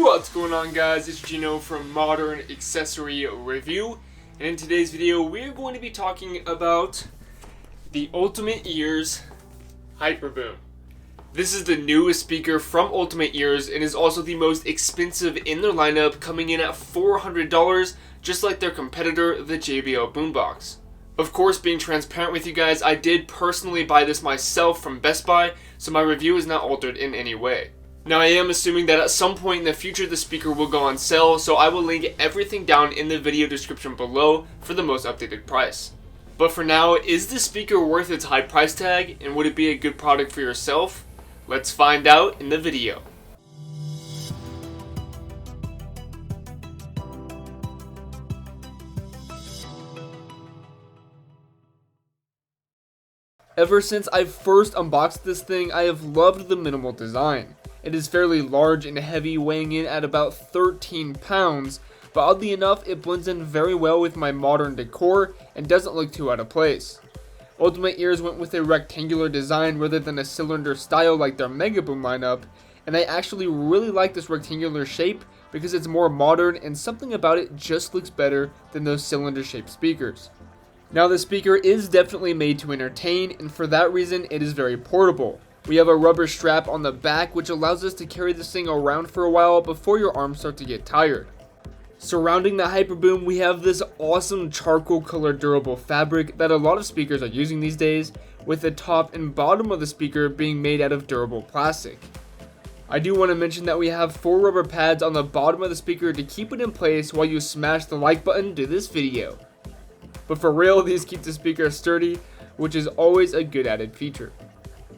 What's going on, guys? It's Gino from Modern Accessory Review, and in today's video we're going to be talking about the Ultimate Ears Hyperboom. This is the newest speaker from Ultimate Ears and is also the most expensive in their lineup, coming in at $400, just like their competitor, the JBL Boombox. Of course, being transparent with you guys, I did personally buy this myself from Best Buy, so my review is not altered in any way. Now, I am assuming that at some point in the future the speaker will go on sale, so I will link everything down in the video description below for the most updated price. But for now, is this speaker worth its high price tag, and would it be a good product for yourself? Let's find out in the video. Ever since I first unboxed this thing, I have loved the minimal design. It is fairly large and heavy, weighing in at about 13 pounds, but oddly enough, it blends in very well with my modern decor and doesn't look too out of place. Ultimate Ears went with a rectangular design rather than a cylinder style like their Mega Boom lineup, and I actually really like this rectangular shape because it's more modern and something about it just looks better than those cylinder shaped speakers. Now, the speaker is definitely made to entertain, and for that reason it is very portable. We have a rubber strap on the back which allows us to carry this thing around for a while before your arms start to get tired. Surrounding the Hyperboom, we have this awesome charcoal colored durable fabric that a lot of speakers are using these days, with the top and bottom of the speaker being made out of durable plastic. I do want to mention that we have 4 rubber pads on the bottom of the speaker to keep it in place while you smash the like button to this video. But for real, these keep the speaker sturdy, which is always a good added feature.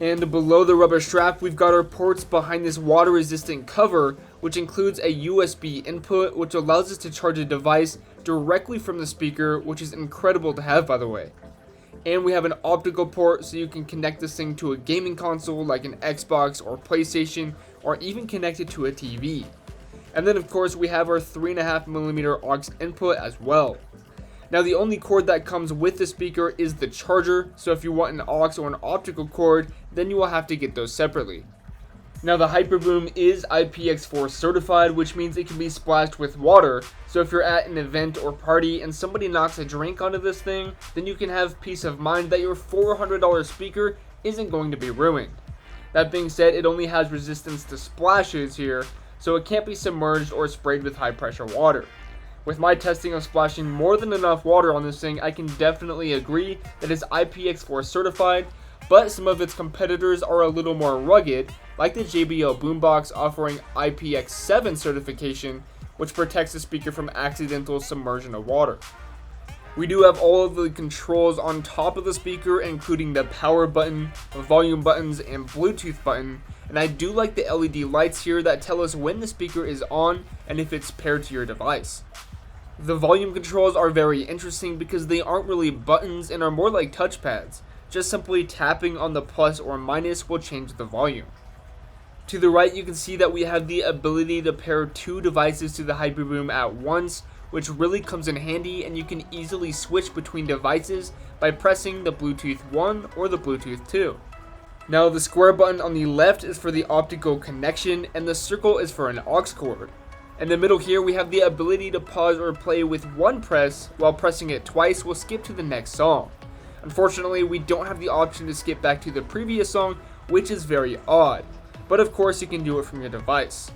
And below the rubber strap, we've got our ports behind this water resistant cover, which includes a USB input, which allows us to charge a device directly from the speaker, which is incredible to have, by the way. And we have an optical port, so you can connect this thing to a gaming console like an Xbox or PlayStation, or even connect it to a TV. And then of course we have our 3.5mm aux input as well. Now, the only cord that comes with the speaker is the charger, so if you want an aux or an optical cord, then you will have to get those separately. Now, the Hyperboom is IPX4 certified, which means it can be splashed with water, so if you're at an event or party and somebody knocks a drink onto this thing, then you can have peace of mind that your $400 speaker isn't going to be ruined. That being said, it only has resistance to splashes here, so it can't be submerged or sprayed with high pressure water. With my testing of splashing more than enough water on this thing, I can definitely agree that it's IPX4 certified, but some of its competitors are a little more rugged, like the JBL Boombox offering IPX7 certification, which protects the speaker from accidental submersion of water. We do have all of the controls on top of the speaker, including the power button, the volume buttons, and Bluetooth button, and I do like the LED lights here that tell us when the speaker is on and if it's paired to your device. The volume controls are very interesting because they aren't really buttons and are more like touchpads. Just simply tapping on the plus or minus will change the volume. To the right, you can see that we have the ability to pair 2 devices to the Hyperboom at once, which really comes in handy, and you can easily switch between devices by pressing the Bluetooth 1 or the Bluetooth 2. Now, the square button on the left is for the optical connection, and the circle is for an aux cord. In the middle here, we have the ability to pause or play with one press, while pressing it twice will skip to the next song. Unfortunately, we don't have the option to skip back to the previous song, which is very odd, but of course you can do it from your device.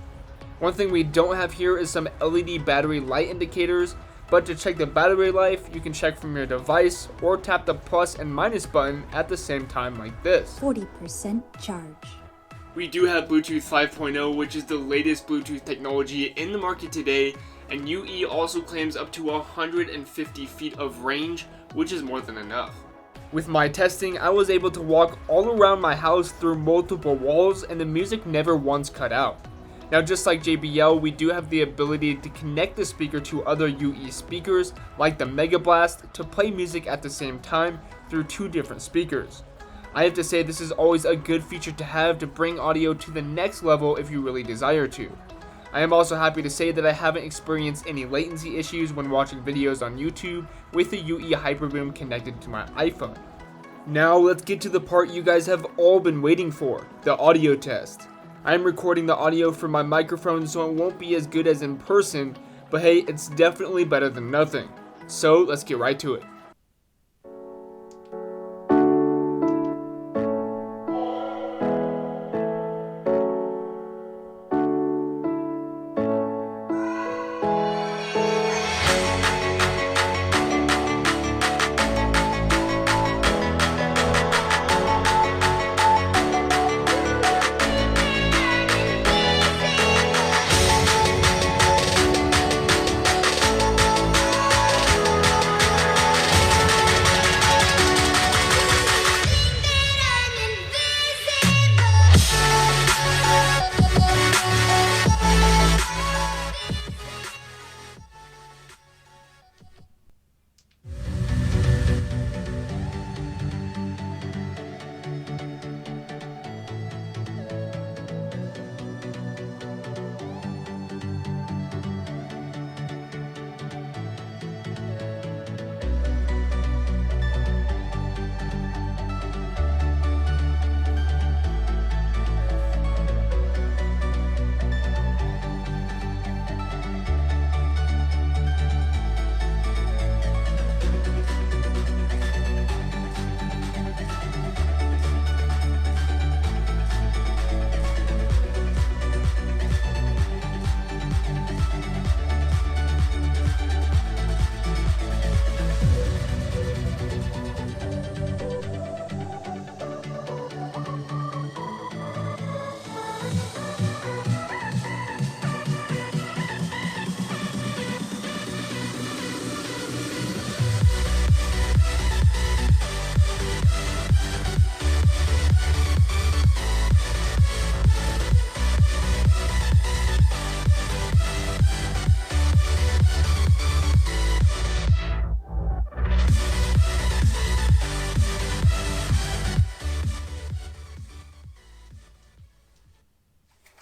One thing we don't have here is some LED battery light indicators, but to check the battery life, you can check from your device or tap the plus and minus button at the same time like this. 40% charge. We do have Bluetooth 5.0, which is the latest Bluetooth technology in the market today, and UE also claims up to 150 feet of range, which is more than enough. With my testing, I was able to walk all around my house through multiple walls, and the music never once cut out. Now, just like JBL, we do have the ability to connect the speaker to other UE speakers, like the Mega Blast, to play music at the same time through 2 different speakers. I have to say, this is always a good feature to have to bring audio to the next level if you really desire to. I am also happy to say that I haven't experienced any latency issues when watching videos on YouTube with the UE Hyperboom connected to my iPhone. Now let's get to the part you guys have all been waiting for, the audio test. I'm recording the audio from my microphone, so it won't be as good as in person, but hey, it's definitely better than nothing. So let's get right to it.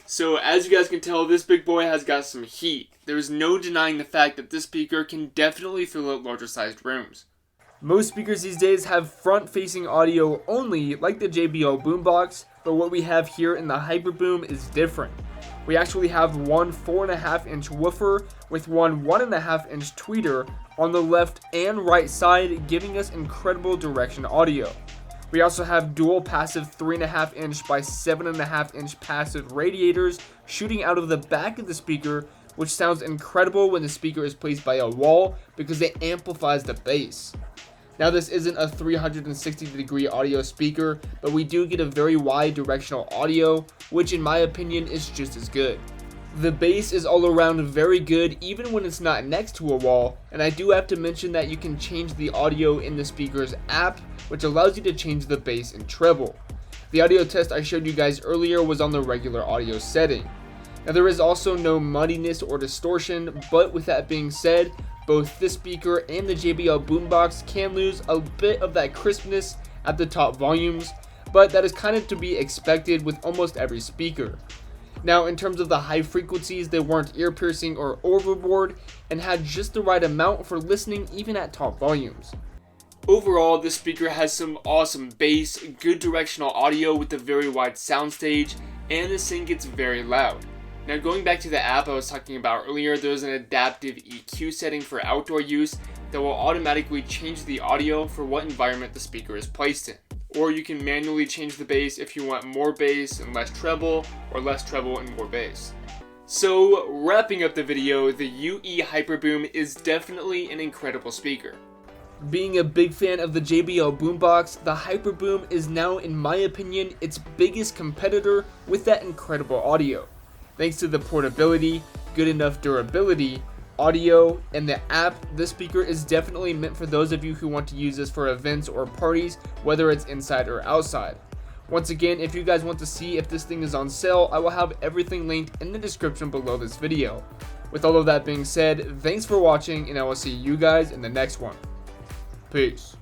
So as you guys can tell, this big boy has got some heat. There is no denying the fact that this speaker can definitely fill out larger sized rooms. Most speakers these days have front-facing audio only, like the JBL Boombox, but what we have here in the Hyperboom is different. We actually have one 4.5-inch woofer with one 1.5-inch tweeter on the left and right side, giving us incredible direction audio. We also have dual passive 3.5-inch by 7.5-inch passive radiators shooting out of the back of the speaker, which sounds incredible when the speaker is placed by a wall because it amplifies the bass. Now this isn't a 360-degree audio speaker, but we do get a very wide directional audio, which in my opinion is just as good. The bass is all around very good even when it's not next to a wall, and I do have to mention that you can change the audio in the speaker's app, which allows you to change the bass and treble. The audio test I showed you guys earlier was on the regular audio setting. Now there is also no muddiness or distortion, but with that being said, both this speaker and the JBL Boombox can lose a bit of that crispness at the top volumes, but that is kind of to be expected with almost every speaker. Now in terms of the high frequencies, they weren't ear piercing or overboard and had just the right amount for listening even at top volumes. Overall, this speaker has some awesome bass, good directional audio with a very wide soundstage, and the sync gets very loud. Now going back to the app I was talking about earlier, there's an adaptive EQ setting for outdoor use that will automatically change the audio for what environment the speaker is placed in. Or you can manually change the bass if you want more bass and less treble, or less treble and more bass. So wrapping up the video, the UE Hyperboom is definitely an incredible speaker. Being a big fan of the JBL Boombox, the Hyperboom is now, in my opinion, its biggest competitor with that incredible audio. Thanks to the portability, good enough durability, audio, and the app, this speaker is definitely meant for those of you who want to use this for events or parties, whether it's inside or outside. Once again, if you guys want to see if this thing is on sale, I will have everything linked in the description below this video. With all of that being said, thanks for watching, and I will see you guys in the next one. Peace.